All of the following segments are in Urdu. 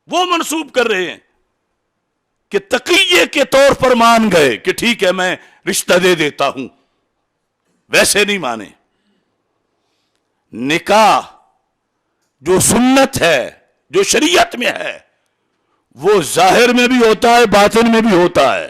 وہ منسوب کر رہے ہیں کہ تقیے کے طور پر مان گئے کہ ٹھیک ہے میں رشتہ دے دیتا ہوں، ویسے نہیں مانے۔ نکاح جو سنت ہے، جو شریعت میں ہے، وہ ظاہر میں بھی ہوتا ہے، باطن میں بھی ہوتا ہے،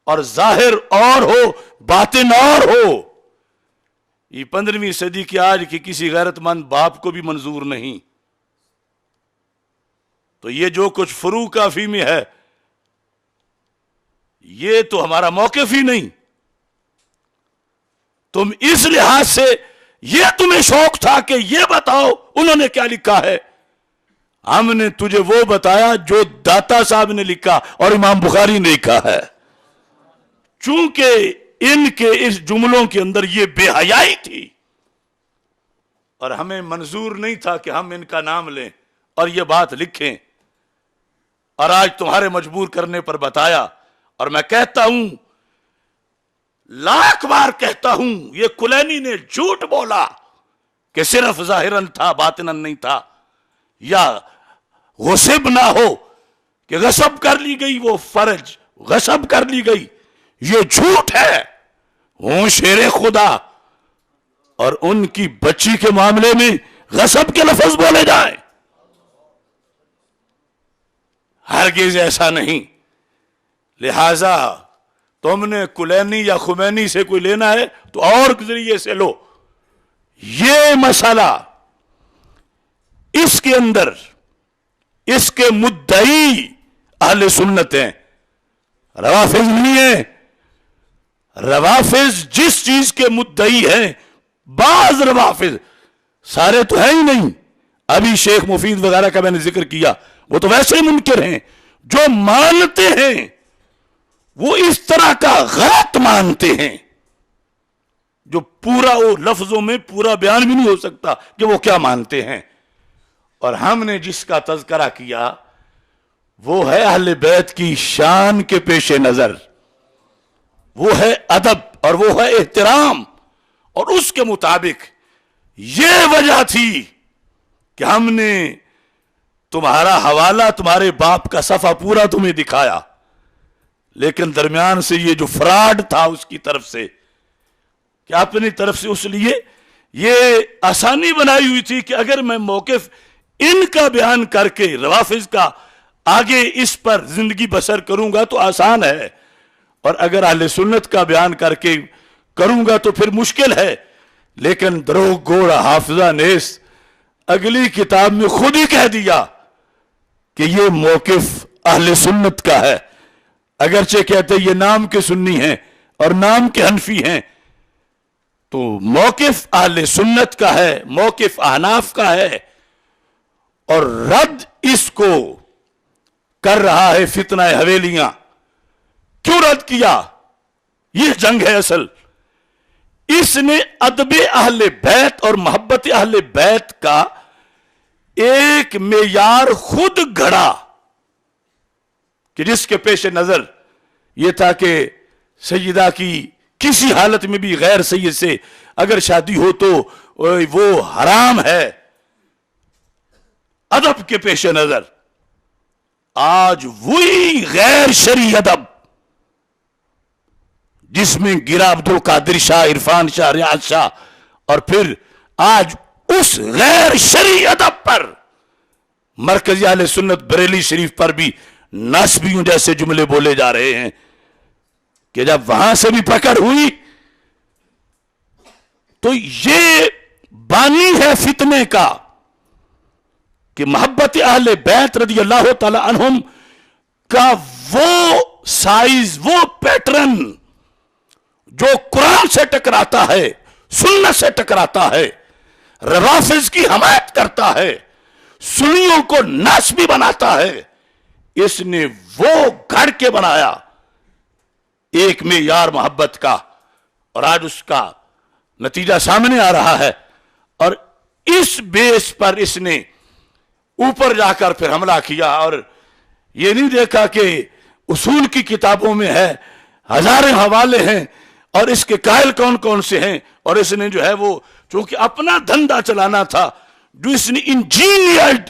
اور ظاہر اور ہو باطن اور ہو۔ یہ 15ویں صدی کی آج کی کسی غیرت مند باپ کو بھی منظور نہیں۔ تو یہ جو کچھ فروع کافی میں ہے، یہ تو ہمارا موقف ہی نہیں۔ تم اس لحاظ سے یہ تمہیں شوق تھا کہ یہ بتاؤ انہوں نے کیا لکھا ہے، ہم نے تجھے وہ بتایا جو داتا صاحب نے لکھا اور امام بخاری نے لکھا ہے۔ چونکہ ان کے اس جملوں کے اندر یہ بے حیائی تھی اور ہمیں منظور نہیں تھا کہ ہم ان کا نام لیں اور یہ بات لکھیں، اور آج تمہارے مجبور کرنے پر بتایا۔ اور میں کہتا ہوں، لاکھ بار کہتا ہوں، یہ کلینی نے جھوٹ بولا کہ صرف ظاہراً تھا باطناً نہیں تھا، یا غصب نہ ہو کہ غصب کر لی گئی وہ فرج، غصب کر لی گئی، یہ جھوٹ ہے۔ وہ شیر خدا اور ان کی بچی کے معاملے میں غصب کے لفظ بولے جائیں، ہرگز ایسا نہیں۔ لہذا تم نے کلینی یا خمینی سے کوئی لینا ہے تو اور ذریعے سے لو۔ یہ مسئلہ اس کے اندر اس کے مدعی اہل سنت ہیں، روافض نہیں ہیں۔ روافض جس چیز کے مدعی ہیں، بعض روافض، سارے تو ہیں ہی نہیں، ابھی شیخ مفید وغیرہ کا میں نے ذکر کیا، وہ تو ویسے ہی منکر ہیں، جو مانتے ہیں وہ اس طرح کا غلط مانتے ہیں جو پورا وہ لفظوں میں پورا بیان بھی نہیں ہو سکتا کہ وہ کیا مانتے ہیں۔ اور ہم نے جس کا تذکرہ کیا وہ ہے اہل بیت کی شان کے پیش نظر، وہ ہے ادب اور وہ ہے احترام، اور اس کے مطابق یہ وجہ تھی کہ ہم نے تمہارا حوالہ تمہارے باپ کا صفحہ پورا تمہیں دکھایا، لیکن درمیان سے یہ جو فراڈ تھا اس کی طرف سے، کہ اپنی طرف سے اس لیے یہ آسانی بنائی ہوئی تھی کہ اگر میں موقف ان کا بیان کر کے روافض کا آگے اس پر زندگی بسر کروں گا تو آسان ہے، اور اگر اہل سنت کا بیان کر کے کروں گا تو پھر مشکل ہے۔ لیکن دروغ گوڑ حافظہ نیس اگلی کتاب میں خود ہی کہہ دیا کہ یہ موقف اہل سنت کا ہے، اگرچہ کہتے یہ نام کے سنی ہیں اور نام کے حنفی ہیں، تو موقف اہل سنت کا ہے، موقف احناف کا ہے، اور رد اس کو کر رہا ہے فتنہ حویلیاں۔ کیوں رد کیا؟ یہ جنگ ہے اصل۔ اس نے ادب اہل بیت اور محبت اہل بیت کا ایک معیار خود گھڑا کہ جس کے پیش نظر یہ تھا کہ سیدہ کی کسی حالت میں بھی غیر سید سے اگر شادی ہو تو وہ حرام ہے، ادب کے پیش نظر۔ آج وہی غیر شرعی ادب جس میں گرا عبد القادر شاہ، عرفان شاہ، ریاض شاہ، اور پھر آج اس غیر شرعی ادب پر مرکزی اہل سنت بریلی شریف پر بھی ناسبیوں جیسے جملے بولے جا رہے ہیں کہ جب وہاں سے بھی پکڑ ہوئی تو یہ بانی ہے فتنے کا کہ محبت اہل بیت رضی اللہ تعالی عنہم کا وہ سائز، وہ پیٹرن جو قرآن سے ٹکراتا ہے، سنت سے ٹکراتا ہے، روافض کی حمایت کرتا ہے، سنیوں کو ناسبی بناتا ہے، اس نے وہ گھڑ کے بنایا ایک معیار محبت کا، اور آج اس کا نتیجہ سامنے آ رہا ہے۔ اور اس بیس پر اس نے اوپر جا کر پھر حملہ کیا، اور یہ نہیں دیکھا کہ اصول کی کتابوں میں ہے، ہزاریں حوالے ہیں اور اس کے قائل کون کون سے ہیں، اور اس نے جو ہے وہ چونکہ اپنا دھندا چلانا تھا، جو اس نے انجینئرڈ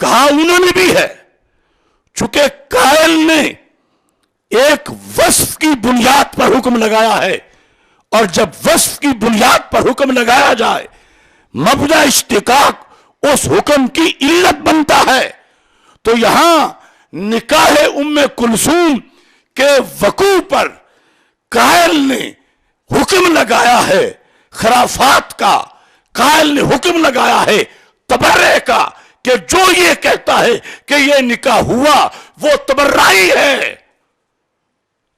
کہا انہوں نے بھی ہے، چونکہ قائل نے ایک وصف کی بنیاد پر حکم لگایا ہے، اور جب وصف کی بنیاد پر حکم لگایا جائے مبدا اشتقاق اس حکم کی علت بنتا ہے۔ تو یہاں نکاح ام کلثوم کے وقوع پر قائل نے حکم لگایا ہے خرافات کا، قائل نے حکم لگایا ہے تبرع کا، کہ جو یہ کہتا ہے کہ یہ نکاح ہوا وہ تبرعی ہے۔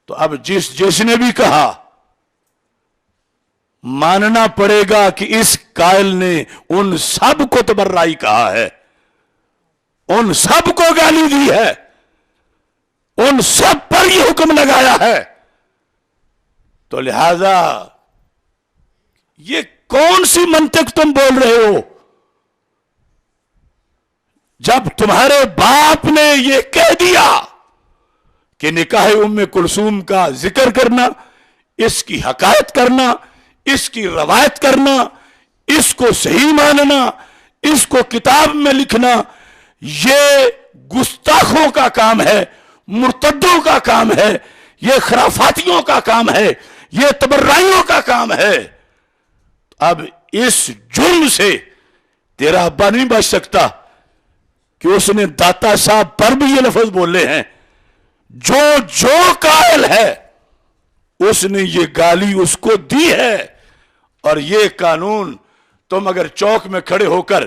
تو اب جس نے بھی کہا ماننا پڑے گا کہ اس قائل نے ان سب کو تبرعی کہا ہے، ان سب کو گالی دی ہے، ان سب پر یہ حکم لگایا ہے۔ تو لہذا یہ کون سی منطق تم بول رہے ہو؟ جب تمہارے باپ نے یہ کہہ دیا کہ نکاح ام کلثوم کا ذکر کرنا، اس کی حکایت کرنا، اس کی روایت کرنا، اس کو صحیح ماننا، اس کو کتاب میں لکھنا، یہ گستاخوں کا کام ہے، مرتدوں کا کام ہے، یہ خرافاتیوں کا کام ہے، یہ تبرعیوں کا کام ہے۔ اب اس جرم سے تیرا ابا نہیں بچ سکتا کہ اس نے داتا صاحب پر بھی یہ لفظ بولے ہیں، جو قائل ہے اس نے یہ گالی اس کو دی ہے۔ اور یہ قانون تم اگر چوک میں کھڑے ہو کر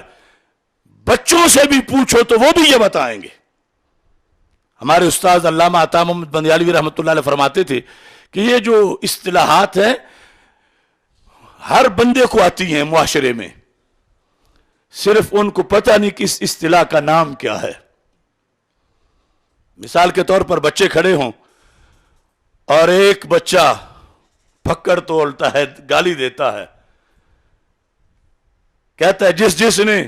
بچوں سے بھی پوچھو تو وہ بھی یہ بتائیں گے۔ ہمارے استاد علامہ عطا محمد بندیالوی رحمۃ اللہ علیہ فرماتے تھے کہ یہ جو اصطلاحات ہیں ہر بندے کو آتی ہیں معاشرے میں، صرف ان کو پتہ نہیں کہ اس اصطلاح کا نام کیا ہے۔ مثال کے طور پر بچے کھڑے ہوں اور ایک بچہ پھکڑ تولتا ہے، گالی دیتا ہے، کہتا ہے جس نے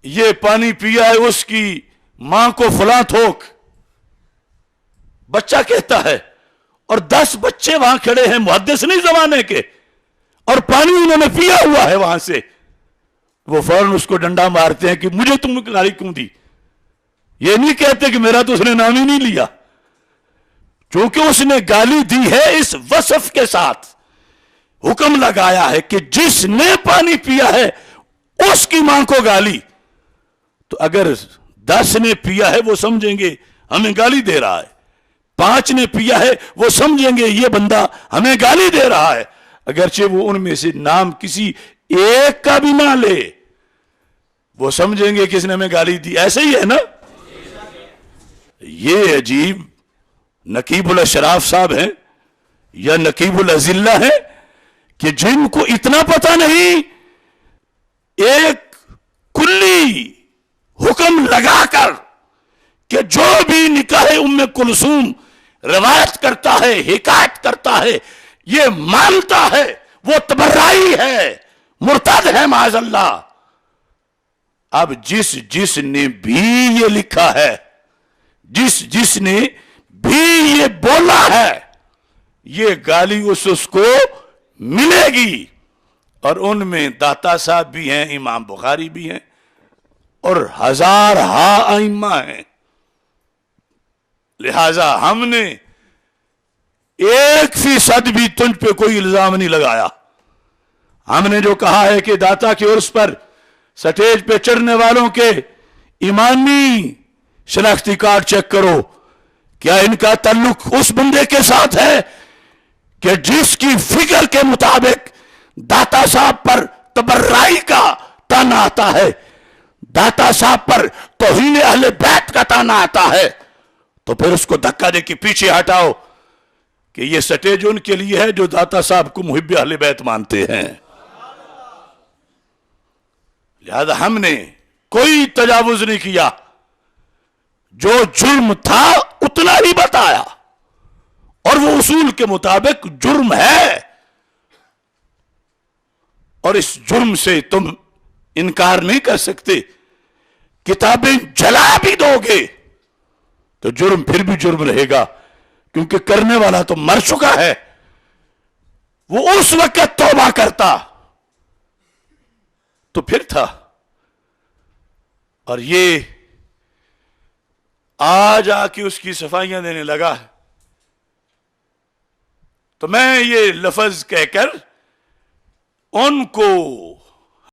یہ پانی پیا ہے اس کی ماں کو فلاں تھوک، بچہ کہتا ہے، اور 10 بچے وہاں کھڑے ہیں محدث نہیں زمانے کے، اور پانی انہوں نے پیا ہوا ہے وہاں سے، وہ فوراً اس کو ڈنڈا مارتے ہیں کہ مجھے تم نے گالی کیوں دی؟ یہ نہیں کہتے کہ میرا تو اس نے نام ہی نہیں لیا، چونکہ اس نے گالی دی ہے اس وصف کے ساتھ، حکم لگایا ہے کہ جس نے پانی پیا ہے اس کی ماں کو گالی۔ تو اگر 10 نے پیا ہے وہ سمجھیں گے ہمیں گالی دے رہا ہے، 5 نے پیا ہے وہ سمجھیں گے یہ بندہ ہمیں گالی دے رہا ہے، اگرچہ وہ ان میں سے نام کسی ایک کا بھی نہ لے، وہ سمجھیں گے کہ اس نے ہمیں گالی دی۔ ایسے ہی ہے نا؟ یہ عجیب نقیب الاشراف صاحب ہیں یا نقیب الاذلہ ہیں کہ جن کو اتنا پتہ نہیں، ایک کلی حکم لگا کر کہ جو بھی نکاح ام کلثوم روایت کرتا ہے، حکایت کرتا ہے، یہ مانتا ہے وہ تبرعی ہے، مرتد ہے معاذ اللہ۔ اب جس نے بھی یہ لکھا ہے، جس نے بھی یہ بولا ہے، یہ گالی اس کو ملے گی۔ اور ان میں داتا صاحب بھی ہیں، امام بخاری بھی ہیں، اور ہزارہا ائمہ ہیں۔ لہذا ہم نے 1% بھی تجھ پہ کوئی الزام نہیں لگایا۔ ہم نے جو کہا ہے کہ داتا کے عرس پر سٹیج پہ چڑھنے والوں کے ایمانی شناختی کارڈ چیک کرو، کیا ان کا تعلق اس بندے کے ساتھ ہے کہ جس کی فکر کے مطابق داتا صاحب پر تبرعی کا تانا آتا ہے، داتا صاحب پر توہین اہل بیت کا تانا آتا ہے، تو پھر اس کو دھکا دے کے پیچھے ہٹاؤ کہ یہ سٹیج ان کے لیے ہے جو داتا صاحب کو محب اہل بیت مانتے ہیں۔ لہذا ہم نے کوئی تجاوز نہیں کیا، جو جرم تھا اتنا ہی بتایا، اور وہ اصول کے مطابق جرم ہے، اور اس جرم سے تم انکار نہیں کر سکتے۔ کتابیں جلا بھی دو گے تو جرم پھر بھی جرم رہے گا، کیونکہ کرنے والا تو مر چکا ہے۔ وہ اس وقت توبہ کرتا تو پھر تھا، اور یہ آج آ کے اس کی صفائیاں دینے لگا ہے، تو میں یہ لفظ کہہ کر ان کو